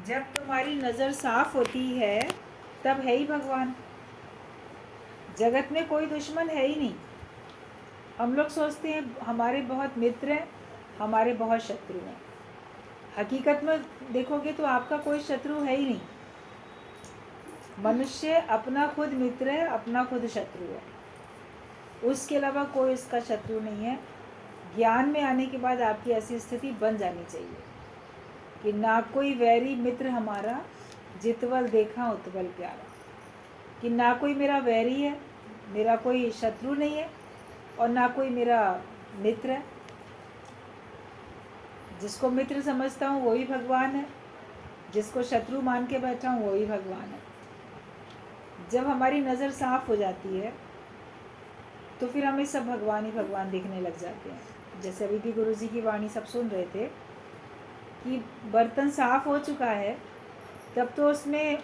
जब तुम्हारी नज़र साफ होती है तब है ही भगवान। जगत में कोई दुश्मन है ही नहीं। हम लोग सोचते हैं हमारे बहुत मित्र हैं, हमारे बहुत शत्रु हैं। हकीकत में देखोगे तो आपका कोई शत्रु है ही नहीं। मनुष्य अपना खुद मित्र है, अपना खुद शत्रु है, उसके अलावा कोई उसका शत्रु नहीं है। ज्ञान में आने के बाद आपकी ऐसी स्थिति बन जानी चाहिए कि ना कोई वैरी मित्र हमारा, जितवल देखा उतवल प्यारा। कि ना कोई मेरा वैरी है, मेरा कोई शत्रु नहीं है, और ना कोई मेरा मित्र है। जिसको मित्र समझता हूँ वही भगवान है, जिसको शत्रु मान के बैठा हूँ वही भगवान है। जब हमारी नज़र साफ हो जाती है तो फिर हमें सब भगवान ही भगवान दिखने लग जाते हैं। जैसे अभी भी गुरु जी की वाणी सब सुन रहे थे कि बर्तन साफ हो चुका है, तब तो उसमें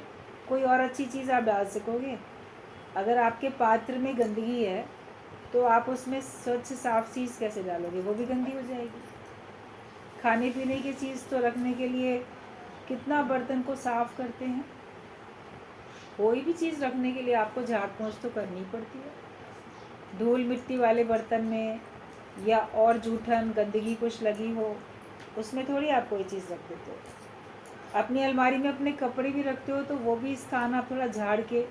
कोई और अच्छी चीज़ आप डाल सकोगे। अगर आपके पात्र में गंदगी है तो आप उसमें स्वच्छ साफ चीज़ कैसे डालोगे? वो भी गंदी हो जाएगी। खाने पीने की चीज़ तो रखने के लिए कितना बर्तन को साफ करते हैं। कोई भी चीज़ रखने के लिए आपको झाड़ पोंछ तो करनी पड़ती है। धूल मिट्टी वाले बर्तन में या और जूठन गंदगी कुछ लगी हो, उसमें थोड़ी आप कोई चीज़ रख देते हो। अपनी अलमारी में अपने कपड़े भी रखते हो तो वो भी स्थान आप थोड़ा झाड़ के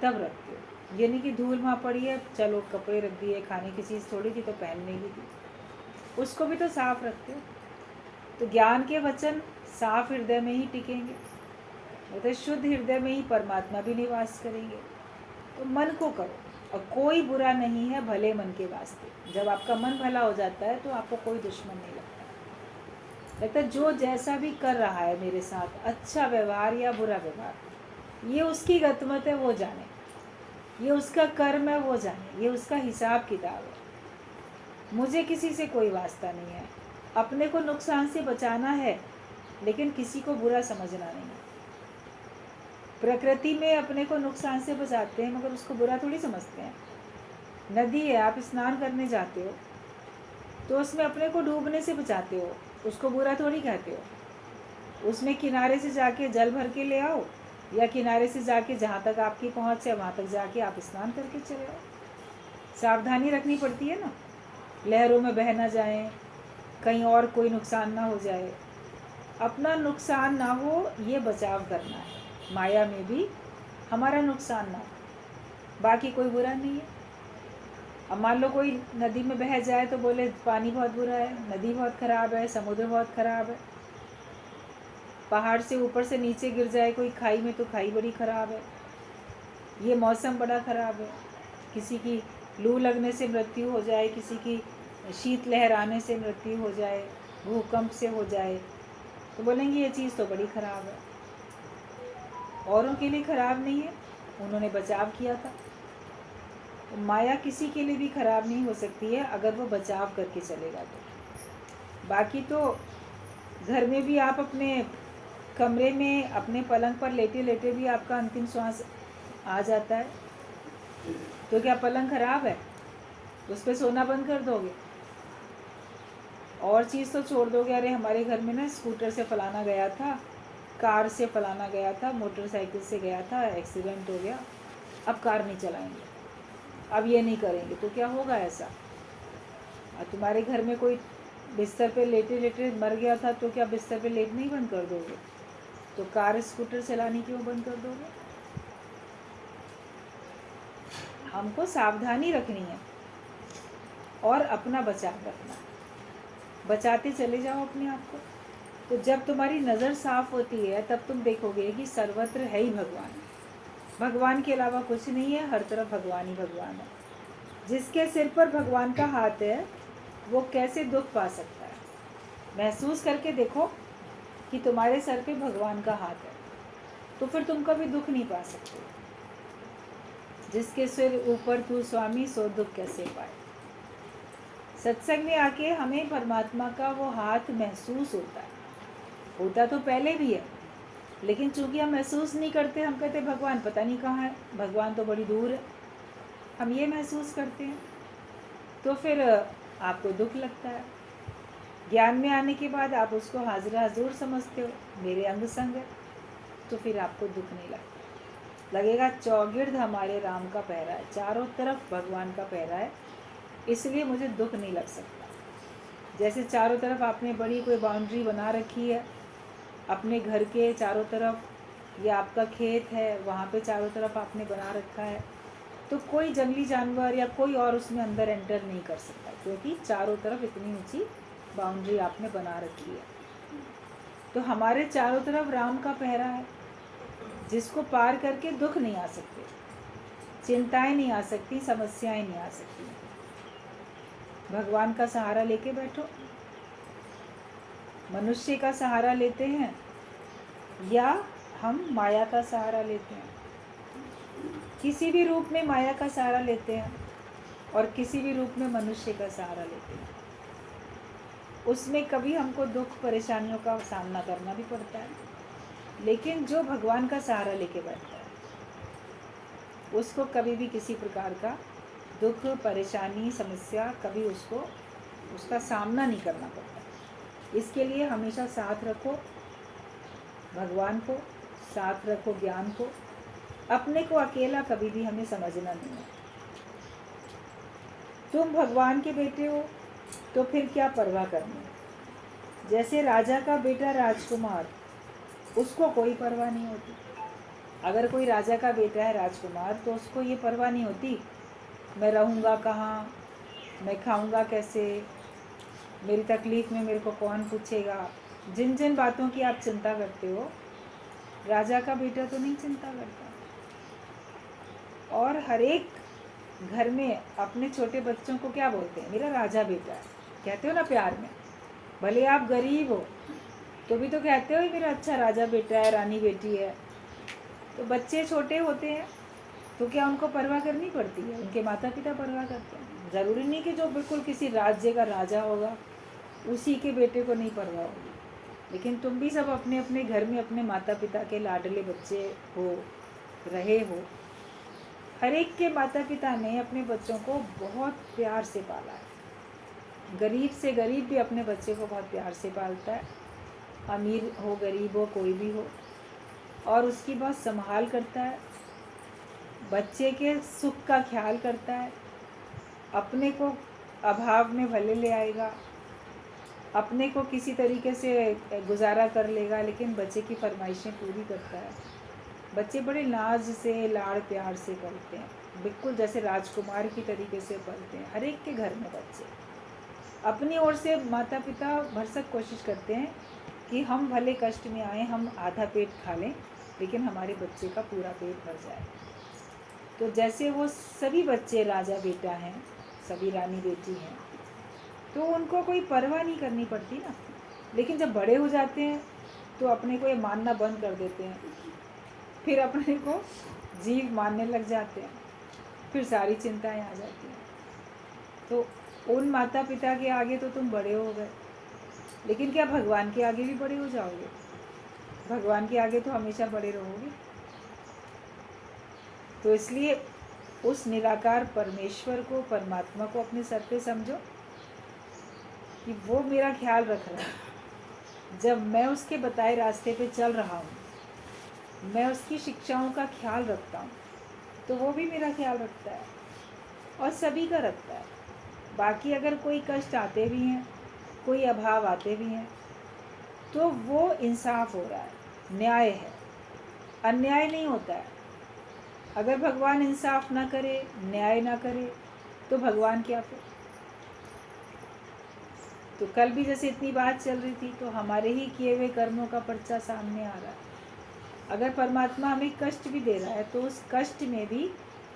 तब रखते हो। ये नहीं कि धूल वहाँ पड़ी है चलो कपड़े रख दिए, खाने की चीज़ थोड़ी थी तो पहनने की थी, उसको भी तो साफ रखते हो। तो ज्ञान के वचन साफ हृदय में ही टिकेंगे, मतलब शुद्ध हृदय में ही परमात्मा भी निवास करेंगे। तो मन को करो, और कोई बुरा नहीं है भले मन के वास्ते। जब आपका मन भला हो जाता है तो आपको कोई दुश्मन नहीं लगता। जो जैसा भी कर रहा है मेरे साथ, अच्छा व्यवहार या बुरा व्यवहार, ये उसकी गतमत है, वो जाने। ये उसका कर्म है, वो जाने। ये उसका हिसाब किताब है। मुझे किसी से कोई वास्ता नहीं है। अपने को नुकसान से बचाना है, लेकिन किसी को बुरा समझना नहीं है। प्रकृति में अपने को नुकसान से बचाते हैं, मगर उसको बुरा थोड़ी समझते हैं। नदी है, आप स्नान करने जाते हो तो उसमें अपने को डूबने से बचाते हो, उसको बुरा थोड़ी कहते हो। उसमें किनारे से जाके जल भर के ले आओ, या किनारे से जाके जहाँ तक आपकी पहुँच है वहाँ तक जाके आप स्नान करके चले आओ। सावधानी रखनी पड़ती है ना, लहरों में बह ना जाएं, कहीं और कोई नुकसान ना हो जाए। अपना नुकसान ना हो ये बचाव करना है। माया में भी हमारा नुकसान ना हो, बाकी कोई बुरा नहीं है। अब मान लो कोई नदी में बह जाए तो बोले पानी बहुत बुरा है, नदी बहुत ख़राब है, समुद्र बहुत ख़राब है। पहाड़ से ऊपर से नीचे गिर जाए कोई खाई में तो खाई बड़ी ख़राब है। ये मौसम बड़ा ख़राब है। किसी की लू लगने से मृत्यु हो जाए, किसी की शीत लहर आने से मृत्यु हो जाए, भूकंप से हो जाए, तो बोलेंगे ये चीज़ तो बड़ी ख़राब है। औरों के लिए ख़राब नहीं है, उन्होंने बचाव किया था। तो माया किसी के लिए भी ख़राब नहीं हो सकती है अगर वो बचाव करके चलेगा तो। बाकी तो घर में भी आप अपने कमरे में अपने पलंग पर लेटे लेटे भी आपका अंतिम श्वास आ जाता है, तो क्या पलंग ख़राब है? उस पर सोना बंद कर दोगे? और चीज़ तो छोड़ दोगे, अरे हमारे घर में ना स्कूटर से फलाना गया था, कार से फलाना गया था, मोटरसाइकिल से गया था, एक्सीडेंट हो गया, अब कार नहीं चलाएंगे, अब ये नहीं करेंगे। तो क्या होगा ऐसा? और तुम्हारे घर में कोई बिस्तर पे लेटे लेटे मर गया था तो क्या बिस्तर पे लेटना ही बंद कर दोगे? तो कार स्कूटर चलानी क्यों बंद कर दोगे? हमको सावधानी रखनी है और अपना बचाव रखना, बचाते चले जाओ अपने आप को। तो जब तुम्हारी नज़र साफ होती है तब तुम देखोगे कि सर्वत्र है ही भगवान। भगवान के अलावा कुछ नहीं है, हर तरफ भगवान ही भगवान है। जिसके सिर पर भगवान का हाथ है वो कैसे दुख पा सकता है? महसूस करके देखो कि तुम्हारे सर पे भगवान का हाथ है, तो फिर तुम कभी दुख नहीं पा सकते। जिसके सिर ऊपर तू स्वामी सो दुख कैसे पाए। सत्संग में आके हमें परमात्मा का वो हाथ महसूस होता है। होता तो पहले भी है, लेकिन चूंकि हम महसूस नहीं करते, हम कहते भगवान पता नहीं कहाँ है, भगवान तो बड़ी दूर है, हम ये महसूस करते हैं, तो फिर आपको दुख लगता है। ज्ञान में आने के बाद आप उसको हाजिर हजूर समझते हो, मेरे अंग संग है, तो फिर आपको दुख नहीं लगता। लगेगा चौगिर्द हमारे राम का पहरा है, चारों तरफ भगवान का पहरा है, इसलिए मुझे दुख नहीं लग सकता। जैसे चारों तरफ आपने बड़ी कोई बाउंड्री बना रखी है अपने घर के चारों तरफ, या आपका खेत है वहाँ पे चारों तरफ आपने बना रखा है, तो कोई जंगली जानवर या कोई और उसमें अंदर एंटर नहीं कर सकता, क्योंकि चारों तरफ इतनी ऊंची बाउंड्री आपने बना रखी है। तो हमारे चारों तरफ राम का पहरा है, जिसको पार करके दुख नहीं आ सकते, चिंताएं नहीं आ सकती, समस्याएं नहीं आ सकती। भगवान का सहारा लेके बैठो। मनुष्य का सहारा लेते हैं या हम माया का सहारा लेते हैं। किसी भी रूप में माया का सहारा लेते हैं और किसी भी रूप में मनुष्य का सहारा लेते हैं, उसमें कभी हमको दुख परेशानियों का सामना करना भी पड़ता है। लेकिन जो भगवान का सहारा लेके बैठता है उसको कभी भी किसी प्रकार का दुख परेशानी समस्या कभी उसका सामना नहीं करना पड़ता। इसके लिए हमेशा साथ रखो भगवान को, साथ रखो ज्ञान को। अपने को अकेला कभी भी हमें समझना नहीं है। तुम भगवान के बेटे हो तो फिर क्या परवाह करनी है। जैसे राजा का बेटा राजकुमार, उसको कोई परवाह नहीं होती। अगर कोई राजा का बेटा है राजकुमार तो उसको ये परवाह नहीं होती मैं रहूँगा कहाँ, मैं खाऊँगा कैसे, मेरी तकलीफ़ में मेरे को कौन पूछेगा। जिन जिन बातों की आप चिंता करते हो, राजा का बेटा तो नहीं चिंता करता। और हर एक घर में अपने छोटे बच्चों को क्या बोलते हैं, मेरा राजा बेटा है, कहते हो ना प्यार में। भले आप गरीब हो तो भी तो कहते हो मेरा अच्छा राजा बेटा है, रानी बेटी है। तो बच्चे छोटे होते हैं तो क्या उनको परवाह करनी पड़ती है, उनके माता पिता परवाह करते हैं। ज़रूरी नहीं कि जो बिल्कुल किसी राज्य का राजा होगा उसी के बेटे को नहीं परवाह होगी। लेकिन तुम भी सब अपने अपने घर में अपने माता पिता के लाडले बच्चे हो, रहे हो। हर एक के माता पिता ने अपने बच्चों को बहुत प्यार से पाला है। गरीब से गरीब भी अपने बच्चे को बहुत प्यार से पालता है, अमीर हो गरीब हो कोई भी हो, और उसकी बहुत संभाल करता है, बच्चे के सुख का ख्याल करता है। अपने को अभाव में भले ले आएगा, अपने को किसी तरीके से गुजारा कर लेगा, लेकिन बच्चे की फरमाइशें पूरी करता है। बच्चे बड़े नाज से लाड़ प्यार से पलते हैं, बिल्कुल जैसे राजकुमार की तरीके से पलते हैं। हर एक के घर में बच्चे अपनी ओर से माता पिता भरसक कोशिश करते हैं कि हम भले कष्ट में आए, हम आधा पेट खा लें, लेकिन हमारे बच्चे का पूरा पेट भर जाए। तो जैसे वो सभी बच्चे राजा बेटा हैं, सभी रानी बेटी हैं, तो उनको कोई परवाह नहीं करनी पड़ती ना। लेकिन जब बड़े हो जाते हैं तो अपने को ये मानना बंद कर देते हैं, फिर अपने को जीव मानने लग जाते हैं, फिर सारी चिंताएं आ जाती हैं। तो उन माता पिता के आगे तो तुम बड़े हो गए, लेकिन क्या भगवान के आगे भी बड़े हो जाओगे? भगवान के आगे तो हमेशा बड़े रहोगे। तो इसलिए उस निराकार परमेश्वर को, परमात्मा को अपने सर पे समझो कि वो मेरा ख्याल रख रहा है। जब मैं उसके बताए रास्ते पे चल रहा हूँ, मैं उसकी शिक्षाओं का ख्याल रखता हूँ, तो वो भी मेरा ख्याल रखता है और सभी का रखता है। बाकी अगर कोई कष्ट आते भी हैं, कोई अभाव आते भी हैं, तो वो इंसाफ हो रहा है, न्याय है, अन्याय नहीं होता है। अगर भगवान इंसाफ ना करे, न्याय ना करे, तो भगवान क्या फिर? तो कल भी जैसे इतनी बात चल रही थी, तो हमारे ही किए हुए कर्मों का पर्चा सामने आ रहा है। अगर परमात्मा हमें कष्ट भी दे रहा है तो उस कष्ट में भी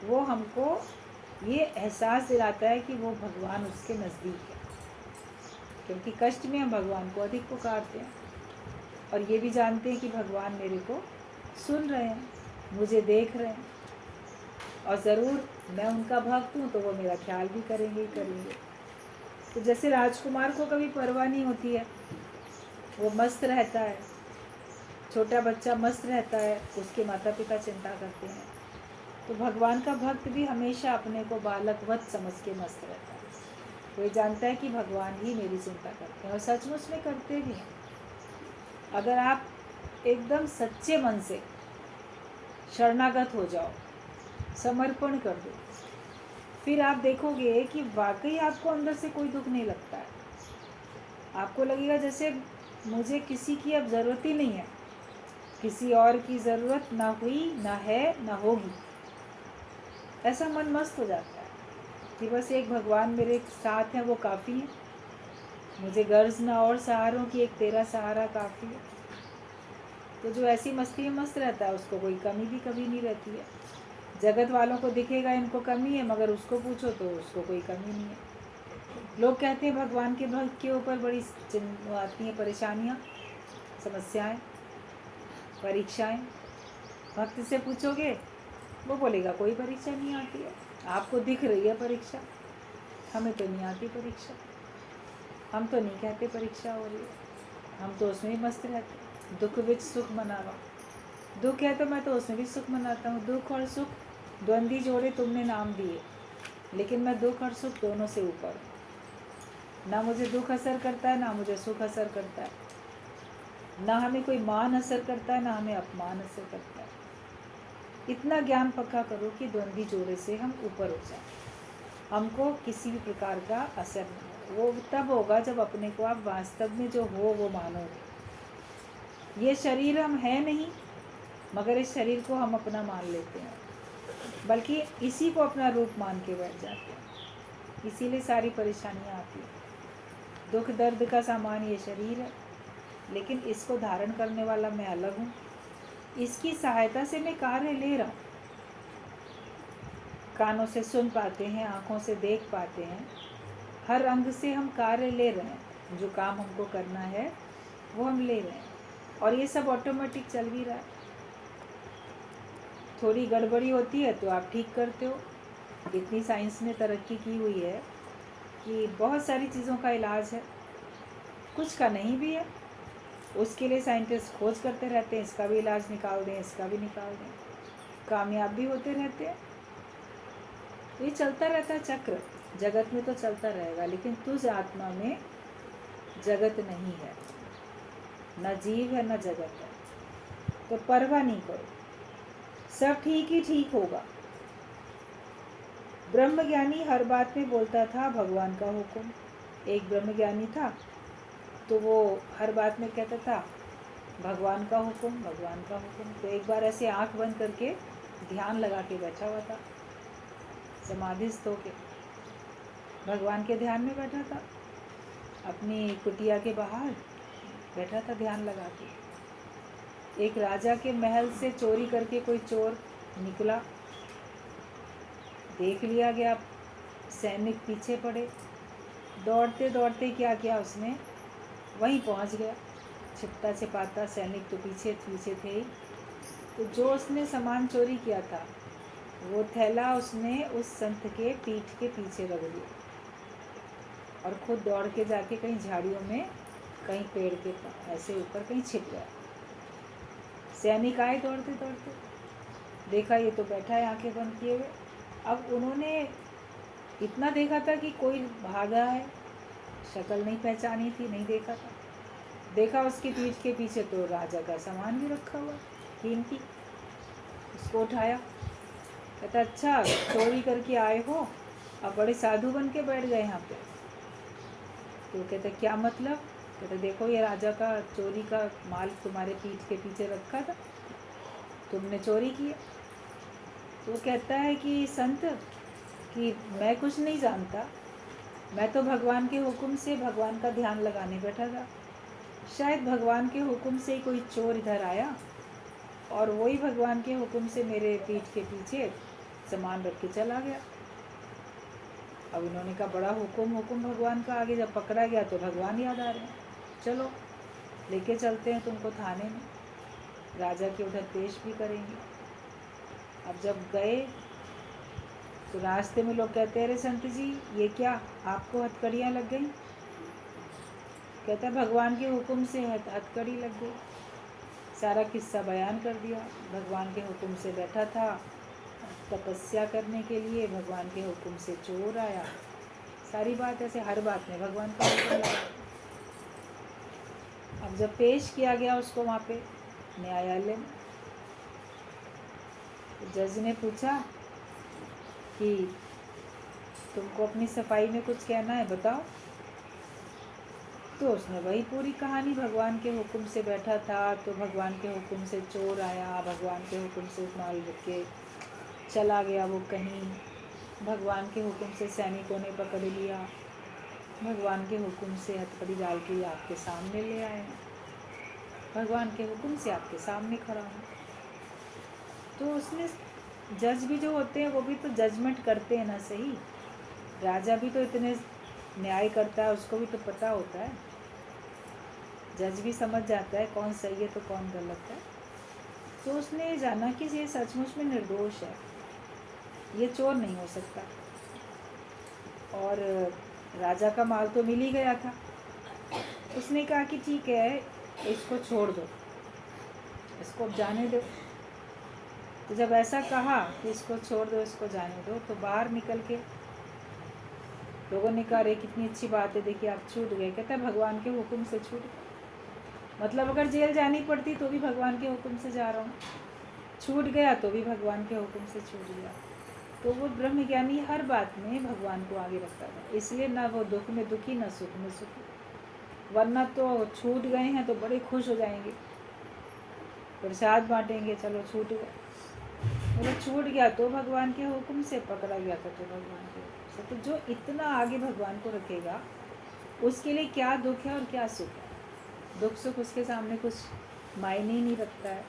वो हमको ये एहसास दिलाता है कि वो भगवान उसके नज़दीक है, क्योंकि कष्ट में हम भगवान को अधिक पुकारते हैं और ये भी जानते हैं कि भगवान मेरे को सुन रहे हैं, मुझे देख रहे हैं, और ज़रूर मैं उनका भक्त हूँ तो वो मेरा ख्याल भी करेंगे ही करेंगे। तो जैसे राजकुमार को कभी परवाह नहीं होती है, वो मस्त रहता है, छोटा बच्चा मस्त रहता है, उसके माता पिता चिंता करते हैं। तो भगवान का भक्त भी हमेशा अपने को बालकवत समझ के मस्त रहता है। वो जानता है कि भगवान ही मेरी चिंता करते हैं और सचमुच में करते भी हैं। अगर आप एकदम सच्चे मन से शरणागत हो जाओ, समर्पण कर दो, फिर आप देखोगे कि वाकई आपको अंदर से कोई दुख नहीं लगता है। आपको लगेगा जैसे मुझे किसी की अब ज़रूरत ही नहीं है, किसी और की ज़रूरत ना हुई, ना है, ना होगी। ऐसा मन मस्त हो जाता है कि बस एक भगवान मेरे साथ है, वो काफ़ी है। मुझे गर्ज ना और सहारों की, एक तेरा सहारा काफ़ी है। तो जो ऐसी मस्ती में मस्त रहता है उसको कोई कमी भी कभी नहीं रहती है। जगत वालों को दिखेगा इनको कमी है, मगर उसको पूछो तो उसको कोई कमी नहीं है। लोग कहते हैं भगवान के भक्त के ऊपर बड़ी आती हैं परेशानियाँ, समस्याएं, परीक्षाएं। भक्त से पूछोगे वो बोलेगा कोई परीक्षा नहीं आती है। आपको दिख रही है परीक्षा, हमें तो नहीं आती परीक्षा। हम तो नहीं कहते परीक्षा हो रही है, हम तो उसमें ही मस्त रहते। दुख विच सुख मनावा, दुख है तो मैं तो उसमें भी सुख मनाता हूँ। दुख और सुख द्वंद्वी जोड़े तुमने नाम दिए, लेकिन मैं दुख और सुख दोनों से ऊपर हूँ। ना मुझे दुख असर करता है, ना मुझे सुख असर करता है। ना हमें कोई मान असर करता है, ना हमें अपमान असर करता है। इतना ज्ञान पक्का करो कि द्वंद्वी जोड़े से हम ऊपर हो जाए, हमको किसी भी प्रकार का असर न हो। वो तब होगा जब अपने को आप वास्तव में जो हो वो मानोगे। ये शरीर हम है नहीं, मगर इस शरीर को हम अपना मान लेते हैं, बल्कि इसी को अपना रूप मान के बैठ जाते हैं। इसीलिए सारी परेशानियाँ आती हैं। दुख दर्द का सामान ये शरीर है, लेकिन इसको धारण करने वाला मैं अलग हूँ। इसकी सहायता से मैं कार्य ले रहा हूँ। कानों से सुन पाते हैं, आँखों से देख पाते हैं, हर अंग से हम कार्य ले रहे हैं। जो काम हमको करना है वो हम ले रहे हैं, और ये सब ऑटोमेटिक चल भी रहा है। थोड़ी गड़बड़ी होती है तो आप ठीक करते हो। इतनी साइंस ने तरक्की की हुई है कि बहुत सारी चीज़ों का इलाज है, कुछ का नहीं भी है। उसके लिए साइंटिस्ट खोज करते रहते हैं, इसका भी इलाज निकाल दें, इसका भी निकाल दें, कामयाब भी होते रहते हैं। ये चलता रहता है चक्र, जगत में तो चलता रहेगा। लेकिन तुझ आत्मा में जगत नहीं है, न जीव है न जगत है, तो परवाह नहीं करो, सब ठीक ही ठीक होगा। ब्रह्मज्ञानी हर बात में बोलता था भगवान का हुक्म। एक ब्रह्मज्ञानी था, तो वो हर बात में कहता था भगवान का हुक्म, भगवान का हुक्म। तो एक बार ऐसे आंख बंद करके ध्यान लगा के बैठा हुआ था, समाधिस्थ होके भगवान के ध्यान में बैठा था। अपनी कुटिया के बाहर बैठा था ध्यान लगा के। एक राजा के महल से चोरी करके कोई चोर निकला, देख लिया गया, सैनिक पीछे पड़े। दौड़ते दौड़ते क्या किया उसने, वहीं पहुंच गया। छिपता छिपाता सैनिक तो पीछे पीछे थे ही। तो जो उसने सामान चोरी किया था वो थैला उसने उस संत के पीठ के पीछे रख दिया, और खुद दौड़ के जाके कहीं झाड़ियों में, कहीं पेड़ के ऐसे ऊपर कहीं छिप गया। सैनिक आए दौड़ते दौड़ते, देखा ये तो बैठा है आंखें बंद किए हुए। अब उन्होंने इतना देखा था कि कोई भागा है, शक्ल नहीं पहचानी थी, नहीं देखा था। देखा उसके पीठ के पीछे तो राजा का सामान भी रखा हुआ कीमती। उसको उठाया, कहता अच्छा चोरी करके आए हो, अब बड़े साधु बन के बैठ गए यहाँ पे। तो कहते क्या मतलब? कहते देखो ये राजा का चोरी का माल तुम्हारे पीठ के पीछे रखा था, तुमने चोरी किया। तो कहता है कि संत कि मैं कुछ नहीं जानता, मैं तो भगवान के हुक्म से भगवान का ध्यान लगाने बैठा था। शायद भगवान के हुक्म से ही कोई चोर इधर आया, और वही भगवान के हुक्म से मेरे पीठ के पीछे सामान रख के चला गया। अब इन्होंने कहा बड़ा हुक्म भगवान का, आगे जब पकड़ा गया तो भगवान याद आ रहे हैं। चलो लेके चलते हैं तुमको थाने में, राजा के उधर पेश भी करेंगे। अब जब गए तो रास्ते में लोग कहते हैं अरे संत जी ये क्या, आपको हथकड़ियाँ लग गई? कहता है भगवान के हुक्म से हथकड़ी लग गई। सारा किस्सा बयान कर दिया। भगवान के हुक्म से बैठा था तपस्या करने के लिए, भगवान के हुक्म से चोर आया, सारी बात ऐसे हर बात में भगवान का हुक्म लगा। अब जब पेश किया गया उसको वहाँ पे न्यायालय में, तो जज ने पूछा कि तुमको अपनी सफाई में कुछ कहना है, बताओ। तो उसने वही पूरी कहानी, भगवान के हुक्म से बैठा था तो भगवान के हुक्म से चोर आया, भगवान के हुक्म से माल रख के चला गया वो कहीं, भगवान के हुक्म से सैनिकों ने पकड़ लिया, भगवान के हुक्म से हथकड़ी डाल के आपके सामने ले आए, भगवान के हुक्म से आपके सामने खड़ा हूँ। तो उसने, जज भी जो होते हैं वो भी तो जजमेंट करते हैं ना, सही। राजा भी तो इतने न्याय करता है, उसको भी तो पता होता है, जज भी समझ जाता है कौन सही है तो कौन गलत है। तो उसने जाना कि ये सचमुच में निर्दोष है, ये चोर नहीं हो सकता, और राजा का माल तो मिल ही गया था। उसने कहा कि ठीक है, इसको छोड़ दो, इसको अब जाने दो। तो जब ऐसा कहा कि इसको छोड़ दो, इसको जाने दो, तो बाहर निकल के लोगों ने कहा, अरे कितनी अच्छी बात है, देखिए आप छूट गए। कहता है भगवान के हुक्म से छूट गए, मतलब अगर जेल जानी पड़ती तो भी भगवान के हुक्म से जा रहा हूँ, छूट गया तो भी भगवान के हुक्म से छूट गया। तो वो ब्रह्मज्ञानी हर बात में भगवान को आगे रखता था, इसलिए ना वो दुख में दुखी, ना सुख में सुखी। वरना तो छूट गए हैं तो बड़े खुश हो जाएंगे, प्रसाद बांटेंगे, चलो छूट गए। मतलब छूट गया तो भगवान के हुक्म से, पकड़ा गया था तो भगवान के हुक्म से। तो जो इतना आगे भगवान को रखेगा, उसके लिए क्या दुख है और क्या सुख है। दुख सुख उसके सामने कुछ मायने ही नहीं रखता है।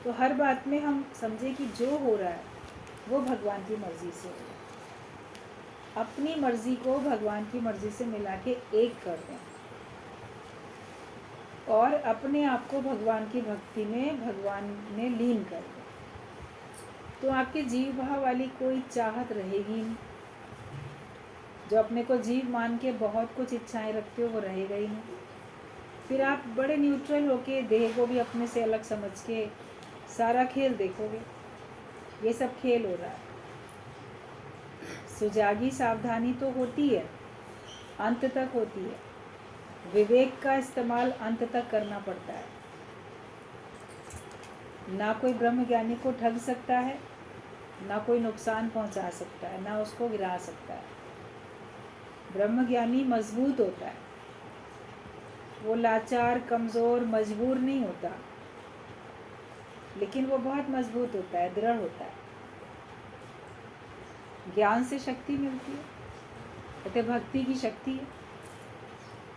तो हर बात में हम समझे कि जो हो रहा है वो भगवान की मर्ज़ी से हो रहा है। अपनी मर्ज़ी को भगवान की मर्ज़ी से मिला के एक कर दें और अपने आप को भगवान की भक्ति में, भगवान में लीन कर दें, तो आपके जीव भाव वाली कोई चाहत रहेगी नहीं। जो अपने को जीव मान के बहुत कुछ इच्छाएं रखते हो वो रहेगा ही नहीं। फिर आप बड़े न्यूट्रल होके, देह को भी अपने से अलग समझ के सारा खेल देखोगे, ये सब खेल हो रहा है। सुजागी सावधानी तो होती है, अंत तक होती है। विवेक का इस्तेमाल अंत तक करना पड़ता है। ना कोई ब्रह्मज्ञानी को ठग सकता है, ना कोई नुकसान पहुंचा सकता है, ना उसको गिरा सकता है। ब्रह्मज्ञानी मजबूत होता है, वो लाचार, कमज़ोर, मजबूर नहीं होता, लेकिन वो बहुत मजबूत होता है, दृढ़ होता है। ज्ञान से शक्ति मिलती है, कहते भक्ति की शक्ति है,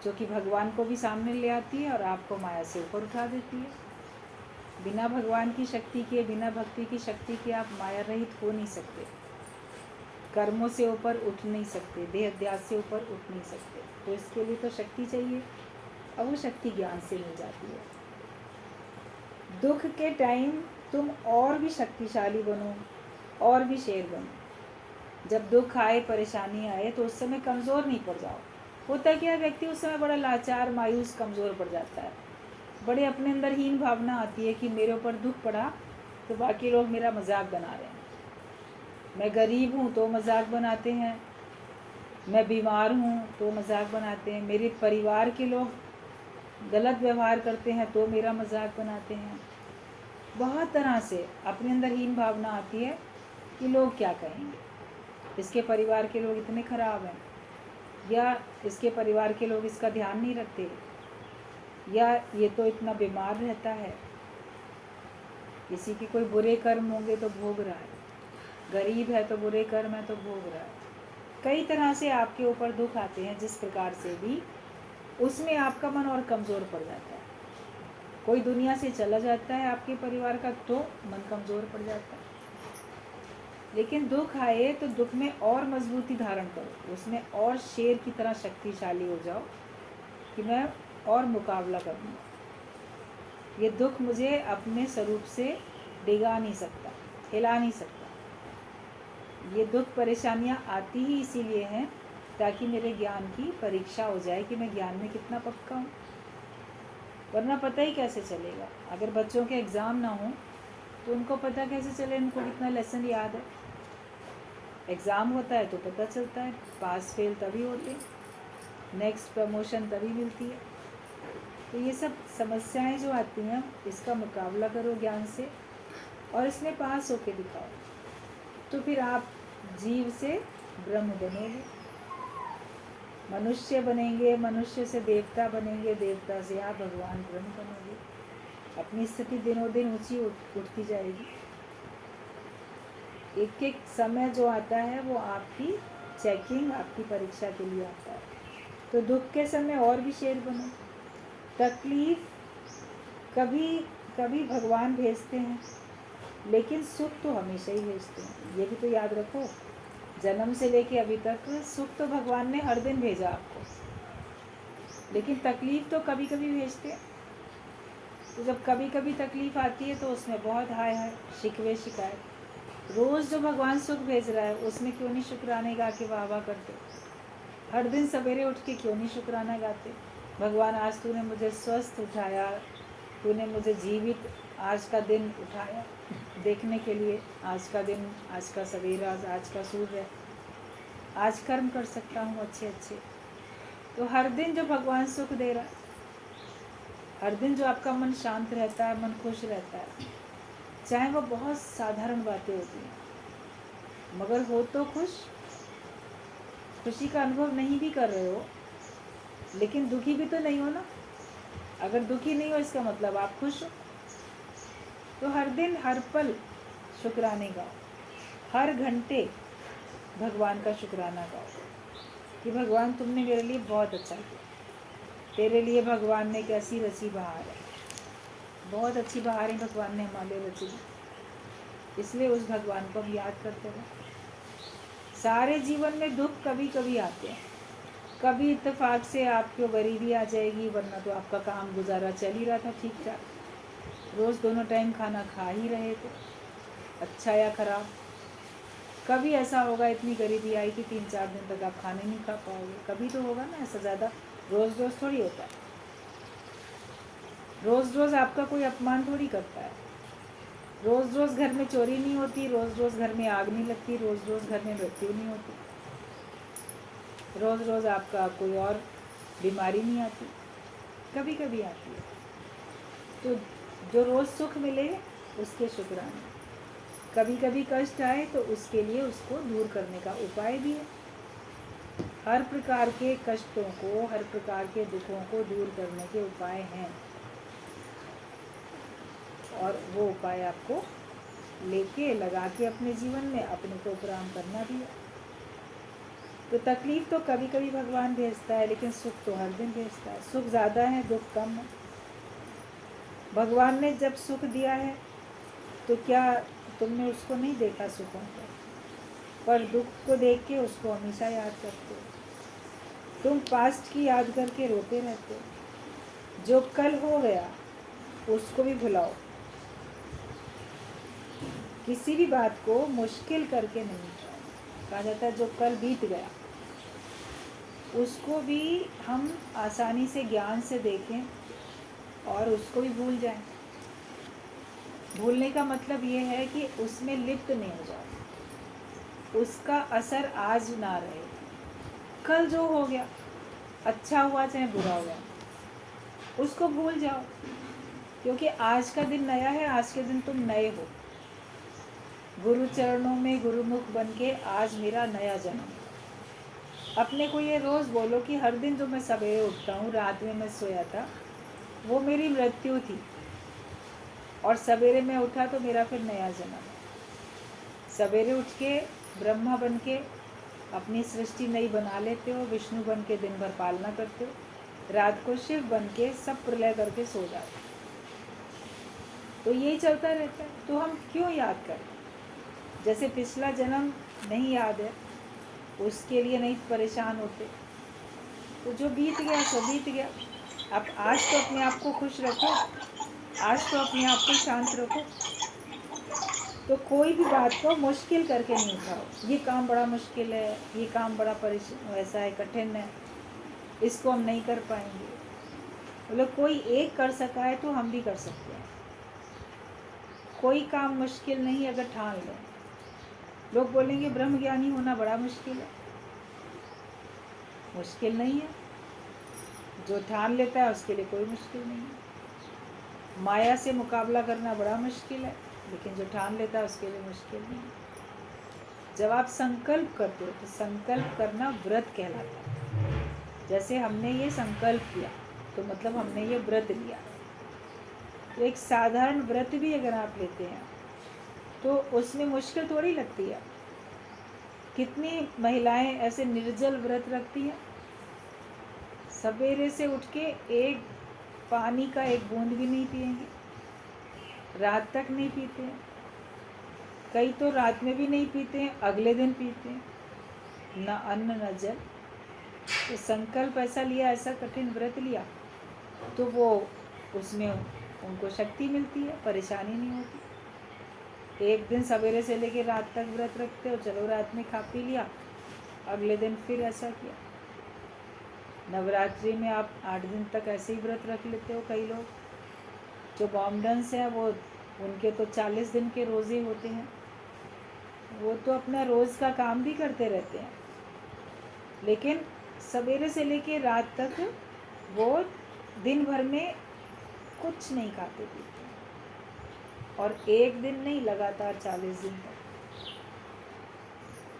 जो कि भगवान को भी सामने ले आती है और आपको माया से ऊपर उठा देती है। बिना भगवान की शक्ति के, बिना भक्ति की शक्ति के आप माया रहित हो नहीं सकते, कर्मों से ऊपर उठ नहीं सकते, देह अध्यास से ऊपर उठ नहीं सकते। तो इसके लिए तो शक्ति चाहिए, और वो शक्ति ज्ञान से मिल जाती है। दुख के टाइम तुम और भी शक्तिशाली बनो, और भी शेर बनो। जब दुख आए, परेशानी आए, तो उस समय कमज़ोर नहीं पड़ जाओ। होता क्या, व्यक्ति उस समय बड़ा लाचार, मायूस, कमज़ोर पड़ जाता है। बड़े अपने अंदर हीन भावना आती है कि मेरे ऊपर दुख पड़ा तो बाकी लोग मेरा मजाक बना रहे हैं। मैं गरीब हूँ तो मजाक बनाते हैं, मैं बीमार हूँ तो मजाक बनाते हैं, मेरे परिवार के लोग गलत व्यवहार करते हैं तो मेरा मजाक बनाते हैं। बहुत तरह से अपने अंदर हीन भावना आती है कि लोग क्या कहेंगे, इसके परिवार के लोग इतने ख़राब हैं, या इसके परिवार के लोग इसका ध्यान नहीं रखते, या ये तो इतना बीमार रहता है, किसी के कोई बुरे कर्म होंगे तो भोग रहा है, गरीब है तो बुरे कर्म है तो भोग रहा है। कई तरह से आपके ऊपर दुख आते हैं, जिस प्रकार से भी उसमें आपका मन और कमज़ोर पड़ जाता है। कोई दुनिया से चला जाता है आपके परिवार का तो मन कमज़ोर पड़ जाता है। लेकिन दुख आए तो दुख में और मजबूती धारण करो, उसमें और शेर की तरह शक्तिशाली हो जाओ कि मैं और मुकाबला करूँगा। ये दुख मुझे अपने स्वरूप से डिगा नहीं सकता, हिला नहीं सकता। ये दुख परेशानियाँ आती ही इसीलिए हैं ताकि मेरे ज्ञान की परीक्षा हो जाए कि मैं ज्ञान में कितना पक्का हूँ। वरना पता ही कैसे चलेगा। अगर बच्चों के एग्ज़ाम ना हो तो उनको पता कैसे चले उनको कितना लेसन याद है। एग्ज़ाम होता है तो पता चलता है, पास फेल तभी होते, नेक्स्ट प्रमोशन तभी मिलती है। तो ये सब समस्याएं जो आती हैं, इसका मुकाबला करो ज्ञान से और इसमें पास होके दिखाओ, तो फिर आप जीव से ब्रह्म बनोगे, मनुष्य बनेंगे, मनुष्य से देवता बनेंगे, देवता से आप भगवान ब्रह्म बनोगे। अपनी स्थिति दिनों दिन ऊंची उठती जाएगी। एक एक समय जो आता है वो आपकी चेकिंग, आपकी परीक्षा के लिए आता है। तो दुख के समय और भी शेर बनो। तकलीफ कभी कभी भगवान भेजते हैं, लेकिन सुख तो हमेशा ही भेजते हैं। ये भी तो याद रखो, जन्म से लेके अभी तक सुख तो भगवान ने हर दिन भेजा आपको, लेकिन तकलीफ तो कभी कभी भेजते हैं। तो जब कभी कभी तकलीफ आती है तो उसमें बहुत हाय हाय शिकवे शिकायत। रोज़ जो भगवान सुख भेज रहा है उसमें क्यों नहीं शुक्राने गा के वाह वाह करते? हर दिन सवेरे उठ के क्यों नहीं शुक्राना गाते? भगवान आज तूने मुझे स्वस्थ उठाया, तूने मुझे जीवित आज का दिन उठाया देखने के लिए, आज का दिन, आज का सवेरा, आज का सूर्य, आज कर्म कर सकता हूँ अच्छे अच्छे। तो हर दिन जो भगवान सुख दे रहा है, हर दिन जो आपका मन शांत रहता है, मन खुश रहता है, चाहे वो बहुत साधारण बातें होती हैं, मगर हो तो खुश, खुशी का अनुभव नहीं भी कर रहे हो, लेकिन दुखी भी तो नहीं हो ना। अगर दुखी नहीं हो इसका मतलब आप खुश हो। तो हर दिन हर पल शुक्राने गाओ, हर घंटे भगवान का शुक्राना गाओ कि भगवान तुमने मेरे लिए बहुत अच्छा किया, तेरे लिए भगवान ने कैसी रची बहार है, बहुत अच्छी बहारें भगवान ने हमारे रची, इसलिए उस भगवान को हम याद करते हैं। सारे जीवन में दुख कभी कभी आते हैं, कभी इत्तेफाक से आपको गरीबी आ जाएगी, वरना तो आपका काम गुजारा चल ही रहा था ठीक ठाक, रोज़ दोनों टाइम खाना खा ही रहे थे, अच्छा या ख़राब। कभी ऐसा होगा इतनी गरीबी आई कि 3-4 दिन तक आप खाने नहीं खा पाओगे, कभी तो होगा ना ऐसा, ज़्यादा रोज़ रोज़ थोड़ी होता है। रोज़ रोज़ आपका कोई अपमान थोड़ी करता है, रोज़ रोज़ घर में चोरी नहीं होती, रोज़ रोज़ घर में आग नहीं लगती, रोज़ रोज़ घर में मृत्यु नहीं होती, रोज़ रोज़ आपका कोई और बीमारी नहीं आती, कभी कभी आती है। तो जो रोज़ सुख मिले उसके शुक्राने, कभी कभी कष्ट आए तो उसके लिए उसको दूर करने का उपाय भी है। हर प्रकार के कष्टों को, हर प्रकार के दुखों को दूर करने के उपाय हैं, और वो उपाय आपको लेके लगा के अपने जीवन में अपने को प्रणाम करना भी है। तो तकलीफ तो कभी कभी भगवान भेजता है, लेकिन सुख तो हर दिन भेजता है। सुख ज़्यादा है, दुख कम है। भगवान ने जब सुख दिया है तो क्या तुमने उसको नहीं देखा सुखों को, पर दुख को देख के उसको हमेशा याद करते हो। तुम पास्ट की याद करके रोते रहते हो, जो कल हो गया उसको भी भुलाओ। किसी भी बात को मुश्किल करके नहीं कहा जाता है, जो कल बीत गया उसको भी हम आसानी से ज्ञान से देखें और उसको भी भूल जाएं। भूलने का मतलब ये है कि उसमें लिप्त नहीं हो जाओ, उसका असर आज ना रहे। कल जो हो गया, अच्छा हुआ चाहे बुरा हुआ, उसको भूल जाओ, क्योंकि आज का दिन नया है, आज के दिन तुम नए हो। गुरु चरणों में गुरुमुख बन के आज मेरा नया जन्म। अपने को ये रोज़ बोलो कि हर दिन जो मैं सवेरे उठता हूँ, रात में मैं सोया था, वो मेरी मृत्यु थी, और सवेरे मैं उठा तो मेरा फिर नया जन्म है। सवेरे उठ के ब्रह्मा बन के अपनी सृष्टि नई बना लेते हो, विष्णु बन के दिन भर पालना करते हो, रात को शिव बन के सब प्रलय करके सो जाते हो। तो यही चलता रहता है, तो हम क्यों याद करें? जैसे पिछला जन्म नहीं याद है, उसके लिए नहीं परेशान होते, तो जो बीत गया सो बीत गया। अब आज तो अपने आप को खुश रखो, आज तो अपने आप को शांत रखो। तो कोई भी बात को मुश्किल करके नहीं उठाओ, ये काम बड़ा मुश्किल है, ये काम बड़ा ऐसा है, कठिन है, इसको हम नहीं कर पाएंगे। मतलब कोई एक कर सका है तो हम भी कर सकते हैं। कोई काम मुश्किल नहीं अगर ठान लें। लोग बोलेंगे ब्रह्म ज्ञानी होना बड़ा मुश्किल है। मुश्किल नहीं है, जो ठान लेता है उसके लिए कोई मुश्किल नहीं है। माया से मुकाबला करना बड़ा मुश्किल है, लेकिन जो ठान लेता है उसके लिए मुश्किल नहीं है। जब आप संकल्प करते हो तो संकल्प करना व्रत कहलाता है। जैसे हमने ये संकल्प किया तो मतलब हमने ये व्रत लिया। तो एक साधारण व्रत भी अगर आप लेते हैं तो उसमें मुश्किल थोड़ी लगती है। कितनी महिलाएं ऐसे निर्जल व्रत रखती हैं, सवेरे से उठ के एक पानी का एक बूंद भी नहीं पिएंगे, रात तक नहीं पीते हैं। कई तो रात में भी नहीं पीते हैं, अगले दिन पीते हैं, न अन्न न जल। तो संकल्प ऐसा लिया, ऐसा कठिन व्रत लिया तो वो उसमें उनको शक्ति मिलती है, परेशानी नहीं होती। एक दिन सवेरे से लेके रात तक व्रत रखते हो, चलो रात में खा पी लिया, अगले दिन फिर ऐसा किया। नवरात्रि में आप 8 दिन तक ऐसे ही व्रत रख लेते हो। कई लोग जो बॉम्बडन्स हैं वो उनके तो 40 दिन के रोज़े होते हैं, वो तो अपना रोज़ का काम भी करते रहते हैं, लेकिन सवेरे से लेके रात तक वो दिन भर में कुछ नहीं खाते पीते, और एक दिन नहीं, लगातार 40 दिन तक।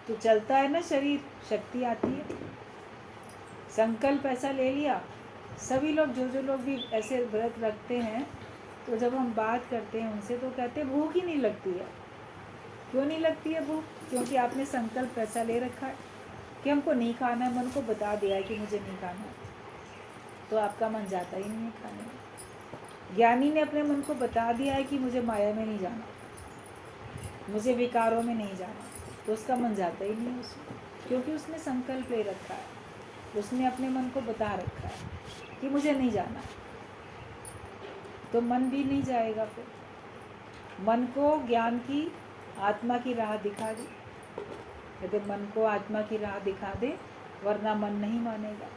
तो चलता है ना शरीर, शक्ति आती है। संकल्प ऐसा ले लिया। सभी लोग जो लोग भी ऐसे व्रत रखते हैं, तो जब हम बात करते हैं उनसे तो कहते हैं भूख ही नहीं लगती है। क्यों नहीं लगती है भूख? क्योंकि आपने संकल्प ऐसा ले रखा है कि हमको नहीं खाना है, मन को बता दिया है कि मुझे नहीं खाना है, तो आपका मन जाता ही नहीं है खाने में। ज्ञानी ने अपने मन को बता दिया है कि मुझे माया में नहीं जाना, मुझे विकारों में नहीं जाना, तो उसका मन जाता ही नहीं है उसमें, क्योंकि उसने संकल्प ले रखा है, उसने अपने मन को बता रखा है कि मुझे नहीं जाना। तो मन भी नहीं जाएगा। फिर मन को ज्ञान की, आत्मा की राह दिखा दे। यदि मन को आत्मा की राह दिखा दे, वरना मन नहीं मानेगा।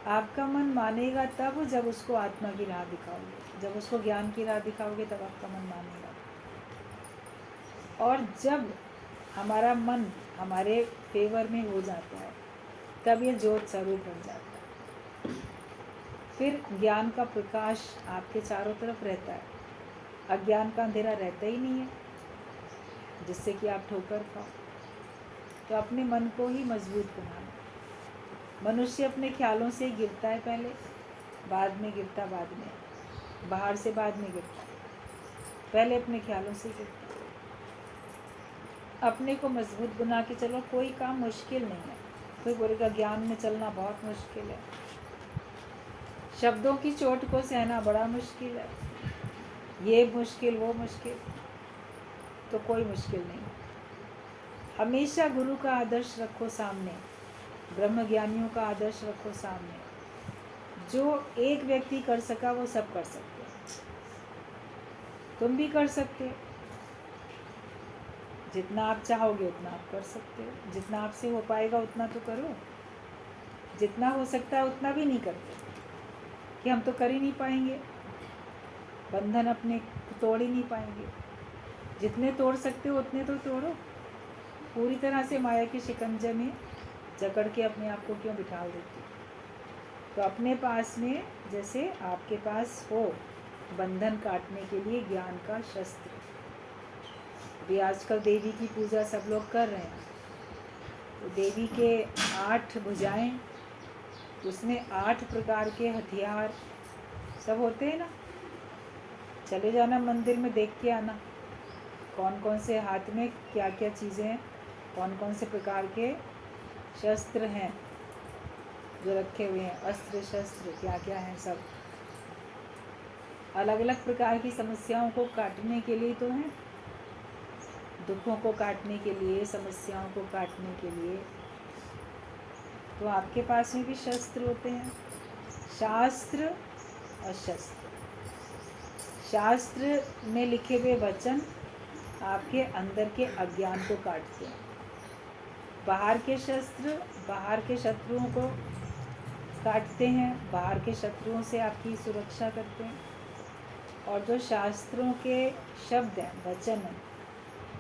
आपका मन मानेगा तब जब उसको आत्मा की राह दिखाओगे, जब उसको ज्ञान की राह दिखाओगे तब आपका मन मानेगा। और जब हमारा मन हमारे फेवर में हो जाता है तब ये ज्योत स्वरूप बन जाता है। फिर ज्ञान का प्रकाश आपके चारों तरफ रहता है, अज्ञान का अंधेरा रहता ही नहीं है जिससे कि आप ठोकर खाओ। तो अपने मन को ही मजबूत बनाना। मनुष्य अपने ख्यालों से गिरता है, पहले बाद में गिरता, बाद में बाहर से बाद में गिरता, पहले अपने ख्यालों से गिरता। अपने को मजबूत बना के चलो, कोई काम मुश्किल नहीं है। कोई बोलेगा ज्ञान में चलना बहुत मुश्किल है, शब्दों की चोट को सहना बड़ा मुश्किल है, ये मुश्किल वो मुश्किल, तो कोई मुश्किल नहीं। हमेशा गुरु का आदर्श रखो सामने, ब्रह्म ज्ञानियों का आदर्श रखो सामने। जो एक व्यक्ति कर सका वो सब कर सकते हैं, तुम भी कर सकते हो। जितना आप चाहोगे उतना आप कर सकते हो, जितना आपसे हो पाएगा उतना तो करो। जितना हो सकता है उतना भी नहीं करते कि हम तो कर ही नहीं पाएंगे, बंधन अपने तोड़ ही नहीं पाएंगे। जितने तोड़ सकते हो उतने तो तोड़ो। पूरी तरह से माया के शिकंजे में जकड़ के अपने आप को क्यों बिठा देती? तो अपने पास में, जैसे आपके पास हो बंधन काटने के लिए ज्ञान का शस्त्र। अभी आजकल देवी की पूजा सब लोग कर रहे हैं, तो देवी के 8 भुजाएं, उसमें 8 प्रकार के हथियार सब होते हैं ना। चले जाना मंदिर में, देख के आना कौन कौन से हाथ में क्या क्या चीज़ें हैं, कौन कौन से प्रकार के शस्त्र हैं जो रखे हुए हैं, अस्त्र शस्त्र क्या क्या हैं। सब अलग अलग प्रकार की समस्याओं को काटने के लिए तो हैं, दुखों को काटने के लिए, समस्याओं को काटने के लिए। तो आपके पास में भी शस्त्र होते हैं, शास्त्र और शस्त्र। शास्त्र में लिखे हुए वचन आपके अंदर के अज्ञान को काटते हैं। बाहर के शस्त्र बाहर के शत्रुओं को काटते हैं, बाहर के शत्रुओं से आपकी सुरक्षा करते हैं। और जो शास्त्रों के शब्द हैं, वचन हैं,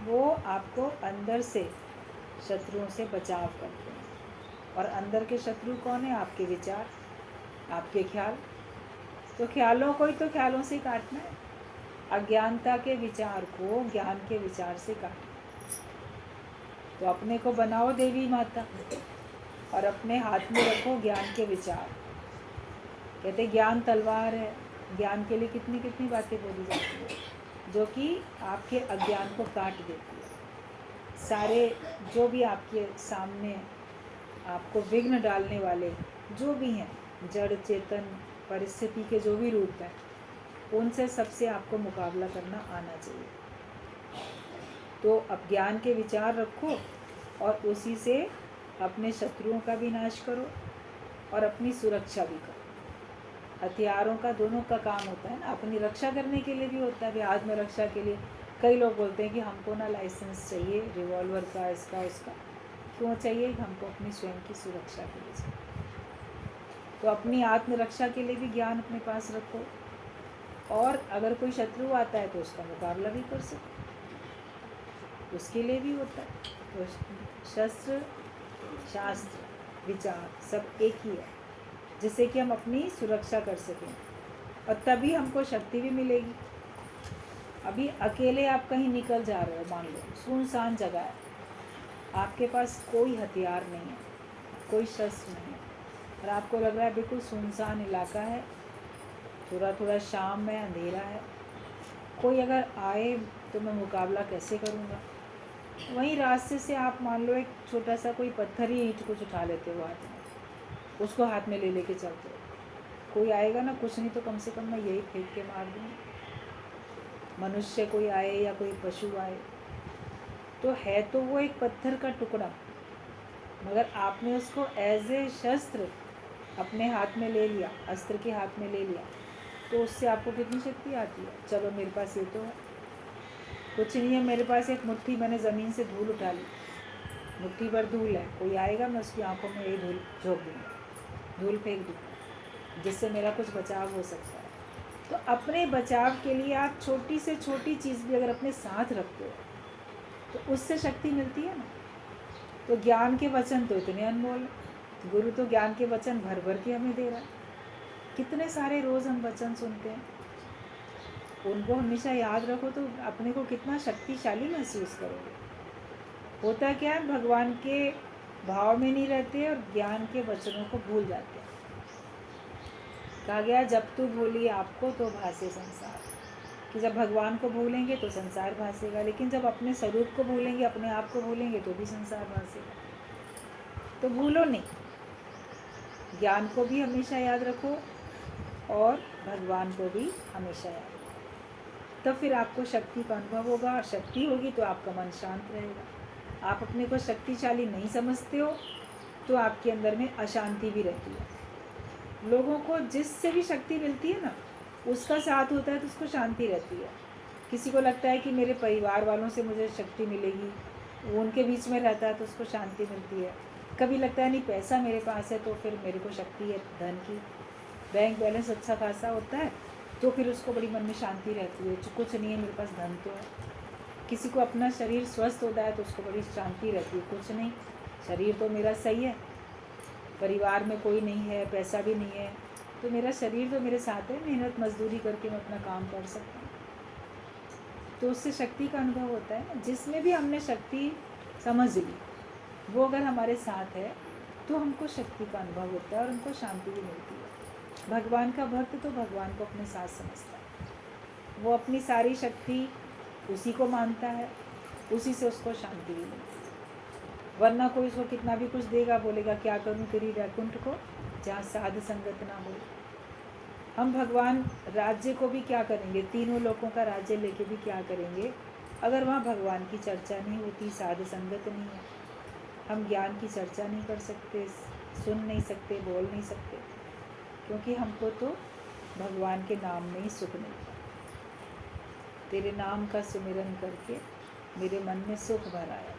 वो आपको अंदर से शत्रुओं से बचाव करते हैं। और अंदर के शत्रु कौन है? आपके विचार, आपके ख्याल। तो ख्यालों को ही तो ख्यालों से काटना है। अज्ञानता के विचार को ज्ञान के विचार से काटना। तो अपने को बनाओ देवी माता और अपने हाथ में रखो ज्ञान के विचार। कहते ज्ञान तलवार है। ज्ञान के लिए कितनी कितनी बातें बोली जाती है जो कि आपके अज्ञान को काट देती है। सारे जो भी आपके सामने आपको विघ्न डालने वाले जो भी हैं, जड़ चेतन परिस्थिति के जो भी रूप हैं, उनसे सबसे आपको मुकाबला करना आना चाहिए। तो अब ज्ञान के विचार रखो और उसी से अपने शत्रुओं का भी नाश करो और अपनी सुरक्षा भी करो। हथियारों का दोनों का काम होता है ना, अपनी रक्षा करने के लिए भी होता है। आत्मरक्षा के लिए कई लोग बोलते हैं कि हमको ना लाइसेंस चाहिए रिवॉल्वर का, इसका उसका। क्यों चाहिए? हमको अपनी स्वयं की सुरक्षा के लिए चाहिए। तो अपनी आत्मरक्षा के लिए भी ज्ञान अपने पास रखो और अगर कोई शत्रु आता है तो उसका मुकाबला भी कर सको, उसके लिए भी होता है। तो शस्त्र शास्त्र विचार सब एक ही है, जिससे कि हम अपनी सुरक्षा कर सकें और तभी हमको शक्ति भी मिलेगी। अभी अकेले आप कहीं निकल जा रहे हो, मान लो सुनसान जगह है, आपके पास कोई हथियार नहीं है, कोई शस्त्र नहीं है और आपको लग रहा है बिल्कुल सुनसान इलाका है, थोड़ा थोड़ा शाम में अंधेरा है, कोई अगर आए तो मैं मुकाबला कैसे करूँगा? वहीं रास्ते से आप मान लो एक छोटा सा कोई पत्थर ही ईंट कुछ उठा लेते हो हाथ में, उसको हाथ में ले लेके चलते हो। कोई आएगा ना, कुछ नहीं तो कम से कम मैं यही फेंक के मार दूँगी। मनुष्य कोई आए या कोई पशु आए तो है तो वो एक पत्थर का टुकड़ा, मगर आपने उसको एज ए शस्त्र अपने हाथ में ले लिया, अस्त्र के हाथ में ले लिया, तो उससे आपको कितनी शक्ति आती है। चलो मेरे पास ये तो है, कुछ नहीं है मेरे पास, एक मुट्ठी मैंने ज़मीन से धूल उठा ली, मुट्ठी भर धूल है, कोई आएगा मैं उसकी आंखों में यही धूल झोंक दूँगा, धूल फेंक दूँगा, जिससे मेरा कुछ बचाव हो सकता है। तो अपने बचाव के लिए आप छोटी से छोटी चीज़ भी अगर अपने साथ रखते हो तो उससे शक्ति मिलती है ना। तो ज्ञान के वचन तो इतने अनमोल, गुरु तो ज्ञान के वचन भर भर के हमें दे रहा है। कितने सारे रोज़ हम वचन सुनते हैं, उनको हमेशा याद रखो तो अपने को कितना शक्तिशाली महसूस करोगे। होता क्या है, भगवान के भाव में नहीं रहते और ज्ञान के वचनों को भूल जाते हैं। कहा गया जब तू भूली आपको तो भासे संसार, कि जब भगवान को भूलेंगे तो संसार भासेगा, लेकिन जब अपने स्वरूप को भूलेंगे, अपने आप को भूलेंगे तो भी संसार भासेगा। तो भूलो नहीं, ज्ञान को भी हमेशा याद रखो और भगवान को भी हमेशा याद रखो, तब फिर आपको शक्ति का अनुभव होगा और शक्ति होगी तो आपका मन शांत रहेगा। आप अपने को शक्तिशाली नहीं समझते हो तो आपके अंदर में अशांति भी रहती है। लोगों को जिससे भी शक्ति मिलती है ना, उसका साथ होता है तो उसको शांति रहती है। किसी को लगता है कि मेरे परिवार वालों से मुझे शक्ति मिलेगी, वो उनके बीच में रहता है तो उसको शांति मिलती है। कभी लगता है नहीं पैसा मेरे पास है तो फिर मेरे को शक्ति है धन की, बैंक बैलेंस अच्छा खासा होता है तो फिर उसको बड़ी मन में शांति रहती है, कुछ नहीं है मेरे पास धन तो है। किसी को अपना शरीर स्वस्थ होता है तो उसको बड़ी शांति रहती है, कुछ नहीं शरीर तो मेरा सही है, परिवार में कोई नहीं है, पैसा भी नहीं है, तो मेरा शरीर तो मेरे साथ है, मेहनत मजदूरी करके मैं अपना काम कर सकता हूँ। तो उससे शक्ति का अनुभव होता है ना। जिसमें भी हमने शक्ति समझ ली वो अगर हमारे साथ है तो हमको शक्ति का अनुभव होता है और हमको शांति भी मिलती है। भगवान का भक्त तो भगवान को अपने साथ समझता है, वो अपनी सारी शक्ति उसी को मानता है, उसी से उसको शांति भी मिलती है। वरना कोई उसको कितना भी कुछ देगा, बोलेगा क्या करूँ तेरी वैकुंठ को, जहाँ साध संगत ना हो। हम भगवान राज्य को भी क्या करेंगे, तीनों लोगों का राज्य लेके भी क्या करेंगे अगर वहाँ भगवान की चर्चा नहीं होती, साध संगत नहीं है। हम ज्ञान की चर्चा नहीं कर सकते, सुन नहीं सकते, बोल नहीं सकते, क्योंकि हमको तो भगवान के नाम में ही सुख मिलता है। तेरे नाम का सुमिरन करके मेरे मन में सुख भर आया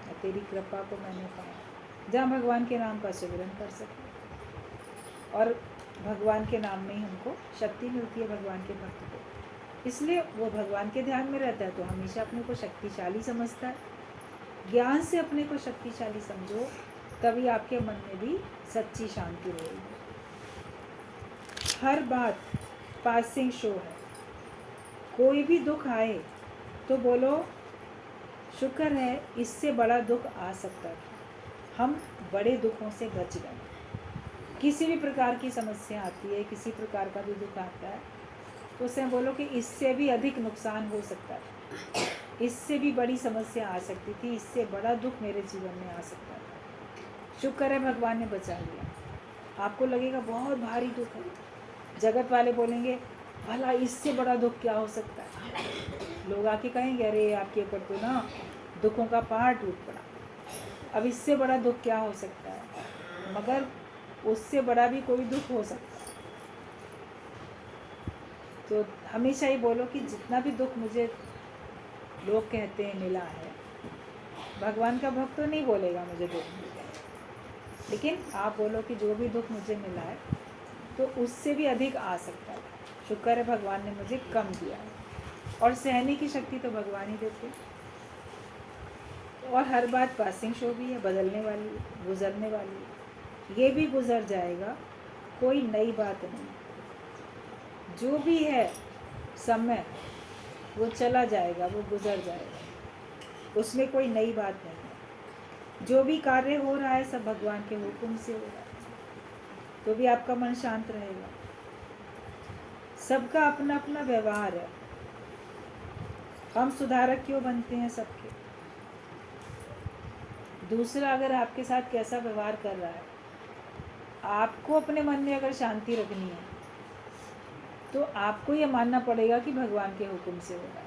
और तेरी कृपा को मैंने पाया। जहाँ भगवान के नाम का सुमिरन कर सके और भगवान के नाम में ही हमको शक्ति मिलती है, भगवान के भक्त को। इसलिए वो भगवान के ध्यान में रहता है तो हमेशा अपने को शक्तिशाली समझता है। ज्ञान से अपने को शक्तिशाली समझो, तभी आपके मन में भी सच्ची शांति रहेगी। हर बात पासिंग शो है। कोई भी दुख आए तो बोलो शुक्र है, इससे बड़ा दुख आ सकता था, हम बड़े दुखों से बच गए। किसी भी प्रकार की समस्या आती है, किसी प्रकार का भी दुख आता है, तो उसे बोलो कि इससे भी अधिक नुकसान हो सकता था, इससे भी बड़ी समस्या आ सकती थी, इससे बड़ा दुख मेरे जीवन में आ सकता था। शुक्र है भगवान ने बचा लिया। आपको लगेगा बहुत भारी दुख है, जगत वाले बोलेंगे भला इससे बड़ा दुख क्या हो सकता है। लोग आके कहेंगे अरे आपके ऊपर तो ना दुखों का पहाड़ टूट पड़ा, अब इससे बड़ा दुख क्या हो सकता है। मगर उससे बड़ा भी कोई दुख हो सकता है। तो हमेशा ही बोलो कि जितना भी दुख मुझे लोग कहते हैं मिला है, भगवान का भक्त तो नहीं बोलेगा मुझे दुख मिल गया, लेकिन आप बोलो कि जो भी दुख मुझे मिला है तो उससे भी अधिक आ सकता है। शुक्र है भगवान ने मुझे कम दिया है, और सहने की शक्ति तो भगवान ही देते। और हर बात पासिंग शो भी है, बदलने वाली है, गुजरने वाली है, ये भी गुजर जाएगा, कोई नई बात नहीं। जो भी है समय वो चला जाएगा, वो गुजर जाएगा, उसमें कोई नई बात नहीं है। जो भी कार्य हो रहा है सब भगवान के हुक्म से हो रहा है, तो भी आपका मन शांत रहेगा। सबका अपना अपना व्यवहार है, हम सुधारक क्यों बनते हैं सबके। दूसरा अगर आपके साथ कैसा व्यवहार कर रहा है, आपको अपने मन में अगर शांति रखनी है तो आपको ये मानना पड़ेगा कि भगवान के हुक्म से हो रहा है।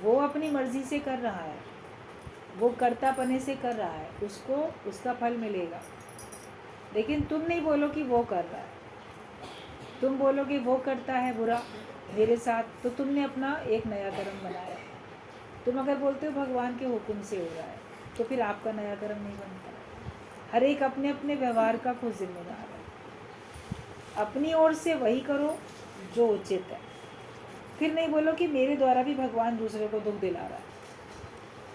वो अपनी मर्जी से कर रहा है, वो कर्तापने से कर रहा है, उसको उसका फल मिलेगा। लेकिन तुम नहीं बोलो कि वो कर रहा है, तुम बोलो कि वो करता है बुरा मेरे साथ, तो तुमने अपना एक नया कर्म बनाया। तुम अगर बोलते हो भगवान के हुक्म से हो रहा है, तो फिर आपका नया कर्म नहीं बनता। हर एक अपने अपने व्यवहार का खुद जिम्मेदार है। अपनी ओर से वही करो जो उचित है। फिर नहीं बोलो कि मेरे द्वारा भी भगवान दूसरे को दुख दिला रहा है,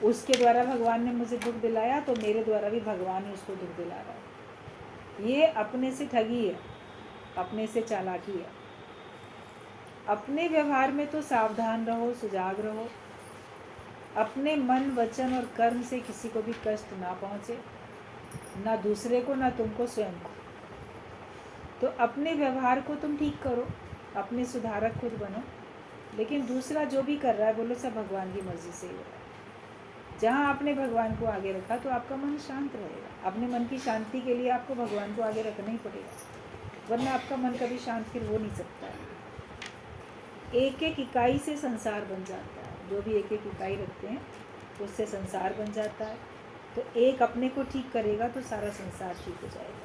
उसके द्वारा भगवान ने मुझे दुख दिलाया तो मेरे द्वारा भी भगवान ही उसको दुख दिला रहा है। ये अपने से ठगी है, अपने से चालाकी है। अपने व्यवहार में तो सावधान रहो, सुजाग रहो, अपने मन वचन और कर्म से किसी को भी कष्ट ना पहुँचे, ना दूसरे को ना तुमको स्वयं को। तो अपने व्यवहार को तुम ठीक करो, अपने सुधारक खुद बनो। लेकिन दूसरा जो भी कर रहा है बोलो सब भगवान की मर्जी से ही हो रहा है। जहाँ आपने भगवान को आगे रखा तो आपका मन शांत रहेगा। अपने मन की शांति के लिए आपको भगवान को आगे रखना ही पड़ेगा, वरना आपका मन कभी शांत फिर हो नहीं सकता है। एक एक इकाई से संसार बन जाता है। जो भी एक एक इकाई रखते हैं उससे संसार बन जाता है। तो एक अपने को ठीक करेगा तो सारा संसार ठीक हो जाएगा।